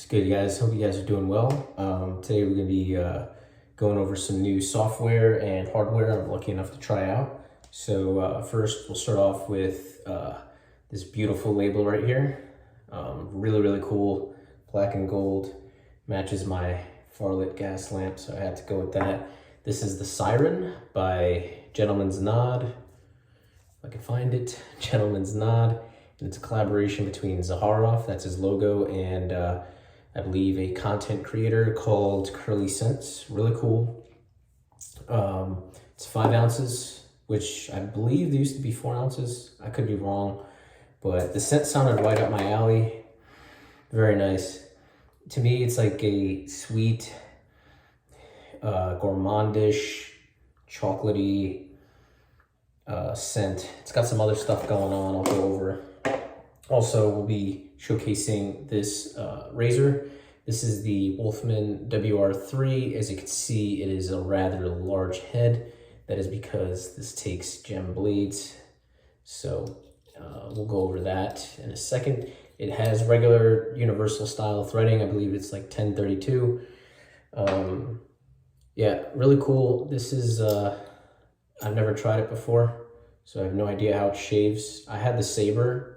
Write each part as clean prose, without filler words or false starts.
It's good, guys. Hope you guys are doing well. Today we're going to be going over some new software and hardware I'm lucky enough to try out. So first we'll start off with this beautiful label right here. Really cool, black and gold, matches my Varlet gas lamp, so I had to go with that. This is the Siren by Gentleman's Nod. If I can find it, Gentleman's Nod. And it's a collaboration between Zaharoff, that's his logo, and I believe a content creator called Curly Scents. Really cool. It's 5 ounces, which I believe there used to be 4 ounces. I could be wrong, but the scent sounded right up my alley. Very nice. To me, it's like a sweet, gourmandish, chocolatey scent. It's got some other stuff going on I'll go over. Also, we'll be showcasing this razor. This is the Wolfman WR3. As you can see, it is a rather large head. That is because this takes gem blades. So we'll go over that in a second. It has regular universal style threading. I believe it's like 1032. Yeah, really cool. This is, I've never tried it before, so I have no idea how it shaves. I had the Saber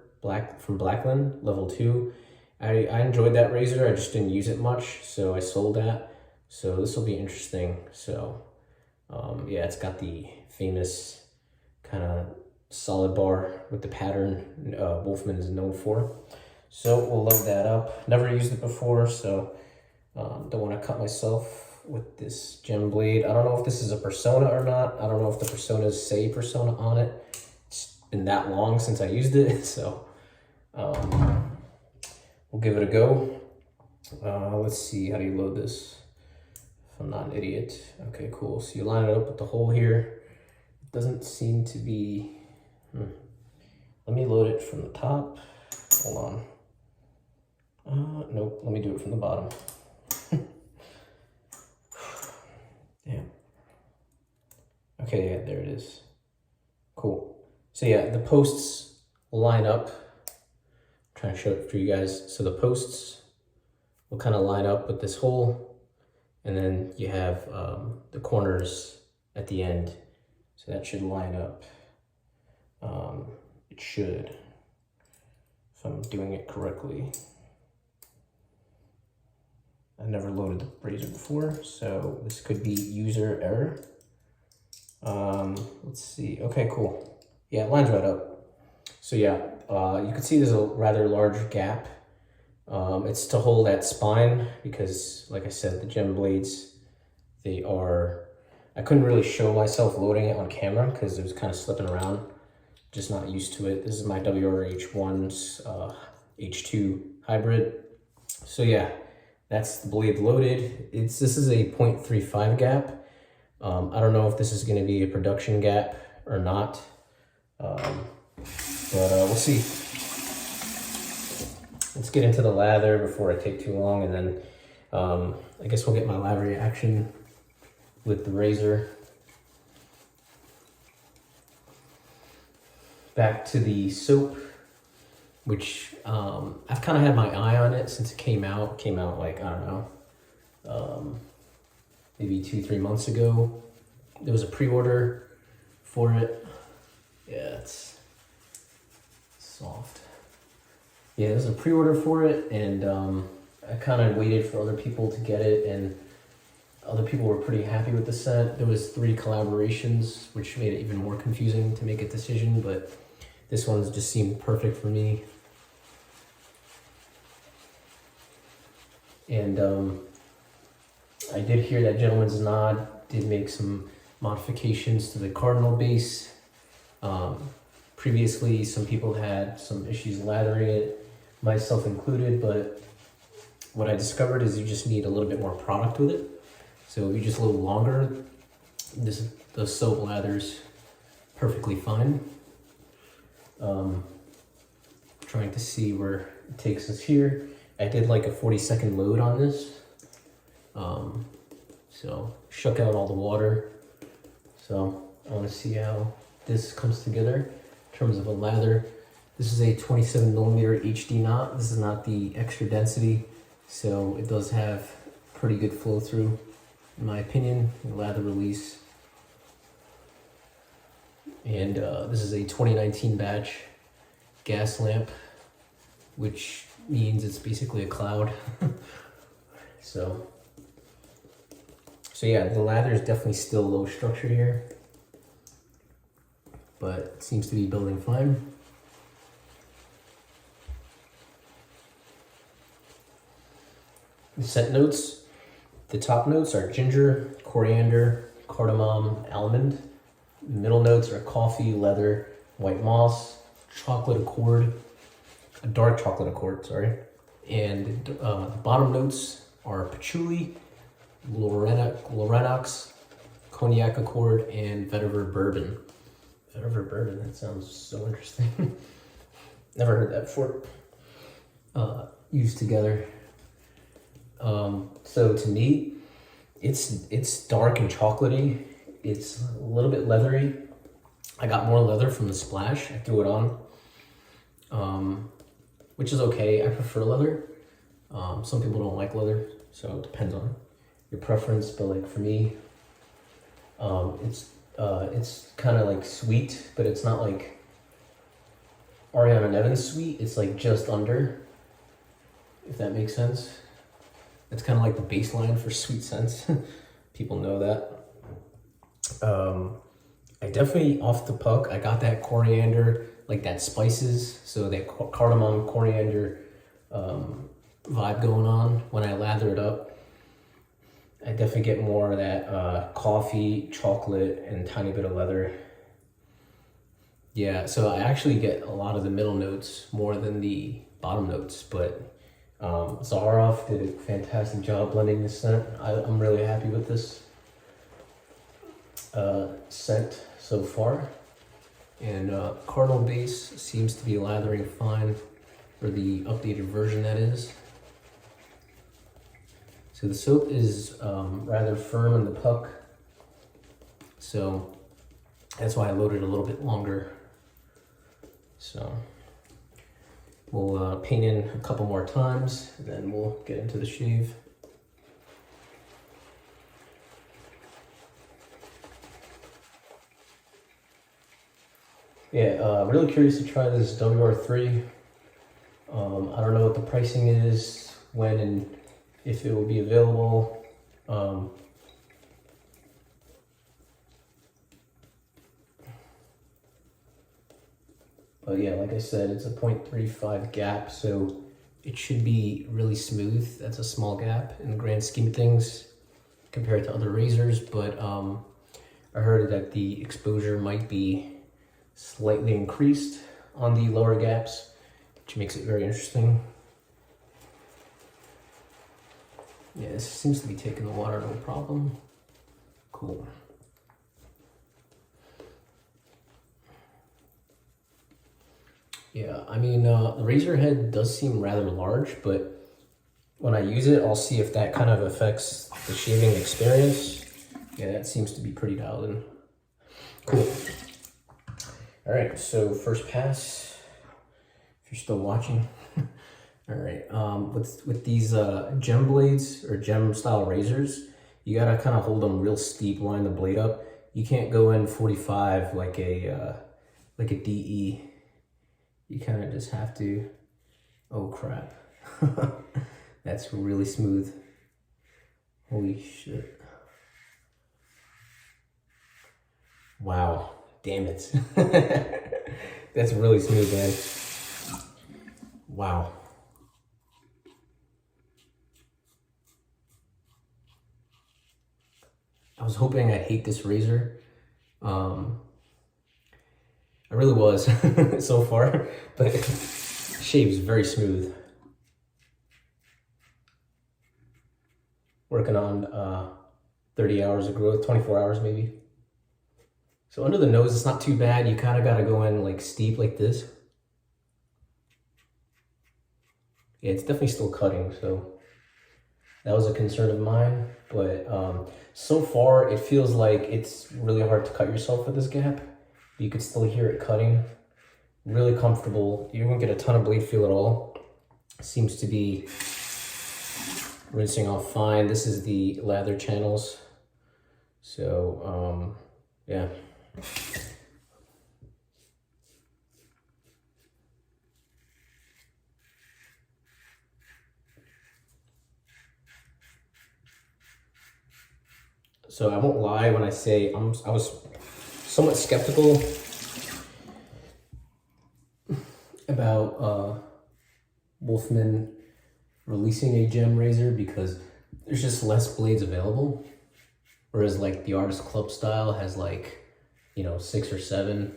from Blackland, level 2. I enjoyed that razor, I just didn't use it much, so I sold that. So this will be interesting. So yeah, it's got the famous kind of solid bar with the pattern Wolfman is known for. So we'll load that up. Never used it before, so don't want to cut myself with this gem blade. I don't know if this is a Persona or not. I don't know if the Personas say Persona on it. It's been that long since I used it, so we'll give it a go. Let's see, how do you load this? If I'm not an idiot. Okay, cool. So you line it up with the hole here. It doesn't seem to be... Let me load it from the top. Hold on. Nope, let me do it from the bottom. Damn. Okay, yeah, there it is. Cool. So yeah, the posts line up. I'm trying to show it for you guys. So the posts will kind of line up with this hole, and then you have the corners at the end. So that should line up. It should, if I'm doing it correctly. I've never loaded the razor before, so this could be user error. Let's see. Okay, cool. Yeah, it lines right up. So yeah, you can see there's a rather large gap. It's to hold that spine because, like I said, the gem blades, they are... I couldn't really show myself loading it on camera because it was kind of slipping around. Just not used to it. This is my WRH1's H2 hybrid. So yeah, that's the blade loaded. This is a 0.35 gap. I don't know if this is going to be a production gap or not, but we'll see. Let's get into the lather before I take too long, and then I guess we'll get my lab reaction with the razor. Back to the soap, which I've kind of had my eye on it since it came out. Came out like, I don't know, maybe 2-3 months ago. There was a pre-order for it. Yeah, it's soft. Yeah, there was a pre-order for it, and I kind of waited for other people to get it, and other people were pretty happy with the scent. There was 3 collaborations, which made it even more confusing to make a decision, but this one just seemed perfect for me. And I did hear that Gentleman's Nod did make some modifications to the cardinal base. Previously, some people had some issues lathering it, myself included, but what I discovered is you just need a little bit more product with it. So if you just a little longer, the soap lathers perfectly fine. Trying to see where it takes us here. I did like a 40-second load on this. So shook out all the water. So I want to see how this comes together in terms of a lather. This is a 27mm HD knot. This is not the extra density So it does have pretty good flow through, in my opinion. Lather release. And this is a 2019 batch Gaslamp, which means it's basically a cloud. So yeah, the lather is definitely still low structure here, but it seems to be building fine. The scent notes, the top notes are ginger, coriander, cardamom, almond. The middle notes are coffee, leather, white moss, chocolate accord, a dark chocolate accord, sorry. And the bottom notes are patchouli, Lorenox, cognac accord, and vetiver bourbon. Vetiver bourbon, that sounds so interesting. Never heard that before. Used together. So to me, it's dark and chocolatey. It's a little bit leathery. I got more leather from the splash. I threw it on, which is okay. I prefer leather. Some people don't like leather, so it depends on your preference. But like for me, it's kind of like sweet, but it's not like Ariana Nevins sweet. It's like just under, if that makes sense. It's kind of like the baseline for sweet scents. People know that. I definitely, off the puck, I got that coriander, like that spices, so that cardamom, coriander vibe going on when I lather it up. I definitely get more of that coffee, chocolate, and a tiny bit of leather. Yeah, so I actually get a lot of the middle notes more than the bottom notes, but Zaharoff did a fantastic job blending this scent. I'm really happy with this scent so far. And Cardinal Base seems to be lathering fine for the updated version, that is. So the soap is rather firm in the puck, so that's why I loaded a little bit longer. So we'll paint in a couple more times, and then we'll get into the shave. Yeah, really curious to try this WR3. I don't know what the pricing is, when and if it will be available. But yeah, like I said, it's a 0.35 gap, so it should be really smooth. That's a small gap in the grand scheme of things compared to other razors, but I heard that the exposure might be slightly increased on the lower gaps, which makes it very interesting. Yeah, this seems to be taking the water, no problem. Cool. Yeah, I mean, the razor head does seem rather large, but when I use it, I'll see if that kind of affects the shaving experience. Yeah, that seems to be pretty dialed in. Cool. All right, so first pass, if you're still watching. All right, with these gem blades or gem style razors, you gotta kind of hold them real steep, line the blade up. You can't go in 45 like a DE. You kind of just have to, oh crap. That's really smooth. Holy shit. Wow, damn it. That's really smooth, man. Wow. I was hoping I'd hate this razor. I really was so far, but it shaves very smooth. Working on 30 hours of growth, 24 hours maybe. So under the nose, it's not too bad. You kind of got to go in like steep like this. Yeah, it's definitely still cutting, so that was a concern of mine. But so far, it feels like it's really hard to cut yourself with this gap. You could still hear it cutting. Really comfortable. You won't get a ton of blade feel at all. Seems to be rinsing off fine. This is the lather channels. So, yeah. So I won't lie when I say I was somewhat skeptical about Wolfman releasing a gem razor because there's just less blades available. Whereas like the Artist Club style has like, you know, 6 or 7,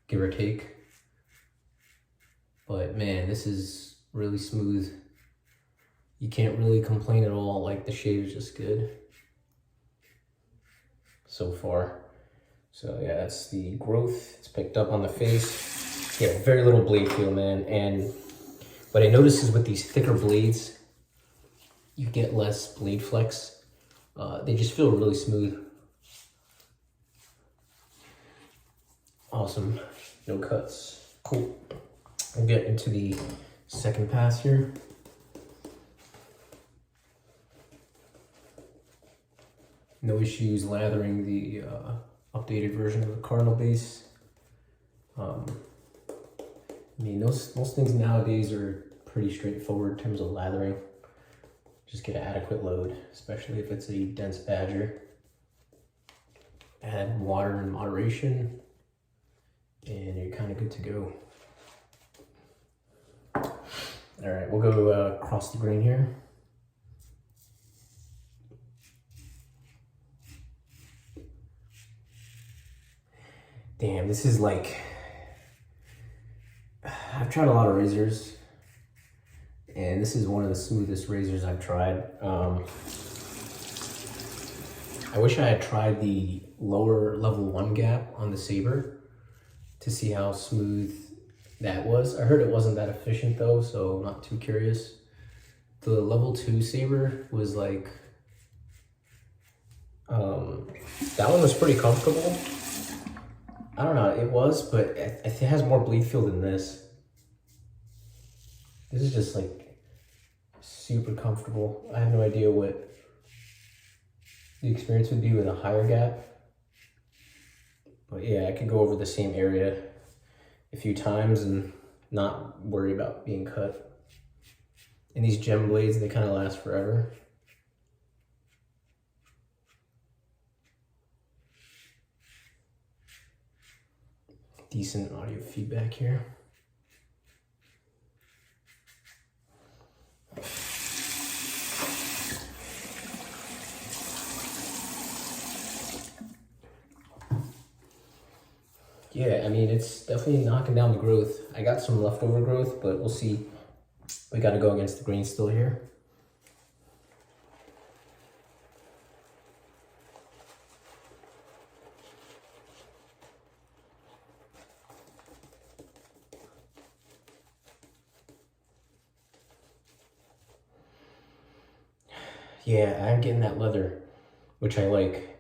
give or take. But man, this is really smooth. You can't really complain at all. Like the shave is just good so far. So yeah, that's the growth. It's picked up on the face. Yeah, very little blade feel, man. And what I notice is with these thicker blades, you get less blade flex. They just feel really smooth. Awesome, no cuts, cool. We'll get into the second pass here. No issues lathering the updated version of the Cardinal base. I mean, most things nowadays are pretty straightforward in terms of lathering. Just get an adequate load, especially if it's a dense badger. Add water in moderation, and you're kind of good to go. All right, we'll go across the grain here. Damn, this is like, I've tried a lot of razors, and this is one of the smoothest razors I've tried. I wish I had tried the lower level 1 gap on the Saber to see how smooth that was. I heard it wasn't that efficient though, so I'm not too curious. The level 2 Saber was like, that one was pretty comfortable. I don't know, it was, but it has more bleed feel than this. This is just like super comfortable. I have no idea what the experience would be with a higher gap. But yeah, I could go over the same area a few times and not worry about being cut. And these gem blades, they kind of last forever. Decent audio feedback here. Yeah, I mean, it's definitely knocking down the growth. I got some leftover growth, but we'll see. We got to go against the grain still here. Yeah, I'm getting that leather, which I like.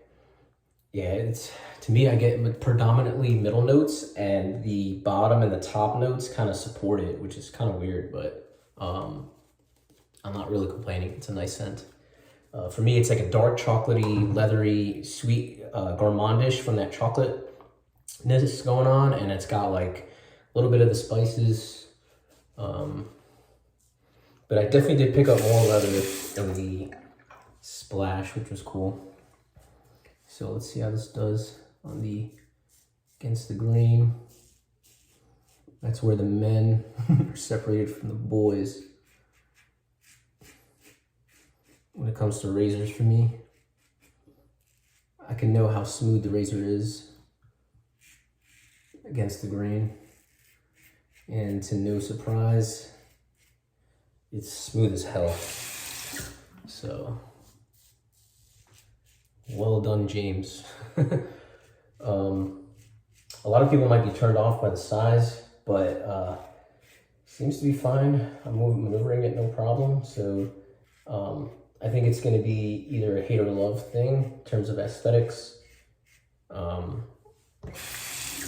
Yeah, it's, to me, I get predominantly middle notes, and the bottom and the top notes kind of support it, which is kind of weird, but I'm not really complaining. It's a nice scent. For me, it's like a dark chocolatey, leathery, sweet, gourmandish from that chocolateness going on, and it's got like a little bit of the spices. But I definitely did pick up more leather in the splash, which was cool. So let's see how this does on the against the grain. That's where the men are separated from the boys when it comes to razors for me. I can know how smooth the razor is against the grain. And to no surprise, it's smooth as hell. So, well done, James. A lot of people might be turned off by the size, but seems to be fine. I'm maneuvering it no problem. So I think it's going to be either a hate or love thing in terms of aesthetics. I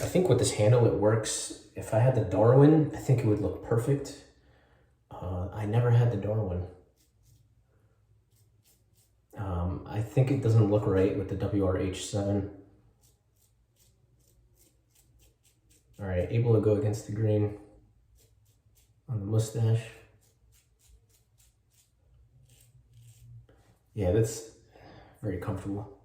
think with this handle, it works. If I had the Darwin, I think it would look perfect. I never had the Darwin. I think it doesn't look right with the WRH7. All right, able to go against the grain on the Mustache. Yeah, that's very comfortable.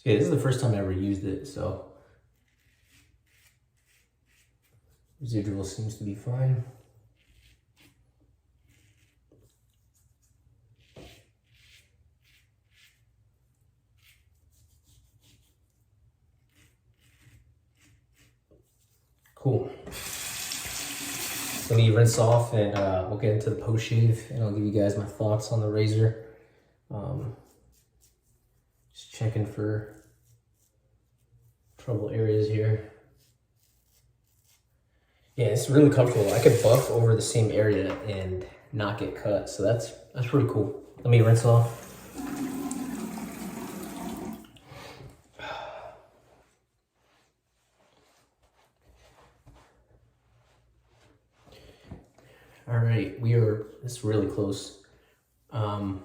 Yeah, this is the first time I ever used it, so residual seems to be fine. Cool. Let me rinse off and we'll get into the post shave and I'll give you guys my thoughts on the razor. Just checking for trouble areas here. Yeah, it's really comfortable. I could buff over the same area and not get cut, so that's pretty cool. Let me rinse off. All right, it's really close. Yeah,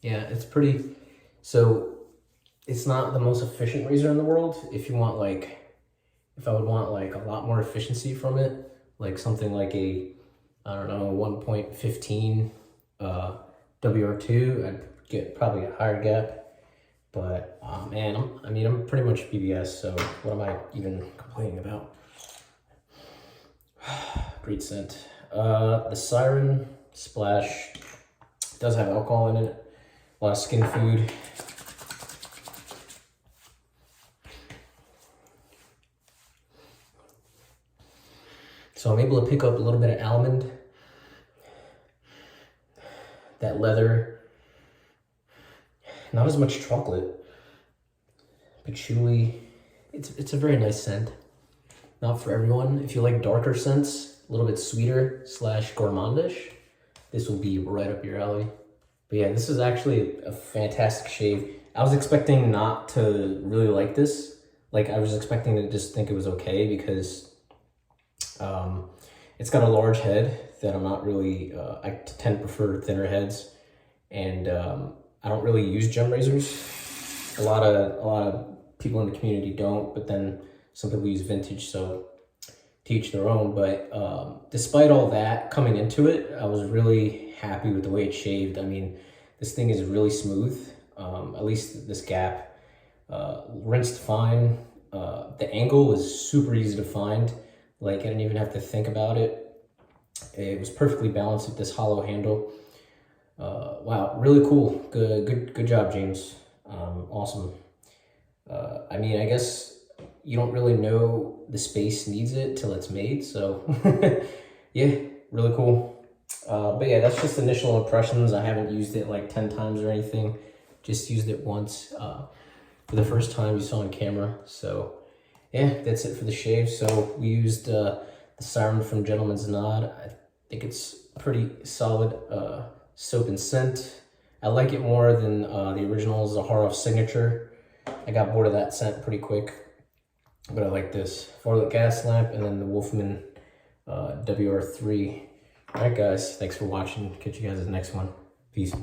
it's pretty, so it's not the most efficient razor in the world. If I would want like a lot more efficiency from it, like something like a, I don't know, 1.15 WR2, I'd get probably a higher gap. But man, I'm pretty much BBS, so what am I even complaining about? Great scent. The Siren Splash does have alcohol in it, a lot of skin food. So I'm able to pick up a little bit of almond, that leather, not as much chocolate, patchouli. It's a very nice scent. Not for everyone. If you like darker scents, a little bit sweeter / gourmandish, this will be right up your alley. But yeah, this is actually a fantastic shave. I was expecting not to really like this. Like I was expecting to just think it was okay because it's got a large head that I'm not really, I tend to prefer thinner heads, and I don't really use gem razors. A lot of people in the community don't, but then some people use vintage, so to each their own. But despite all that, coming into it, I was really happy with the way it shaved. I mean, this thing is really smooth, at least this gap. Rinsed fine. The angle was super easy to find. Like, I didn't even have to think about it. It was perfectly balanced with this hollow handle. Wow, really cool. Good job, James. Awesome. I mean, I guess you don't really know the space needs it till it's made, so yeah, really cool. But yeah, that's just initial impressions. I haven't used it like 10 times or anything. Just used it once for the first time you saw on camera. So yeah, that's it for the shave. So we used the Siren from Gentleman's Nod. I think it's pretty solid soap and scent. I like it more than the original Zaharoff Signature. I got bored of that scent pretty quick, but I like this. Varlet Gaslamp, and then the Wolfman WR3. All right, guys, thanks for watching. Catch you guys in the next one. Peace.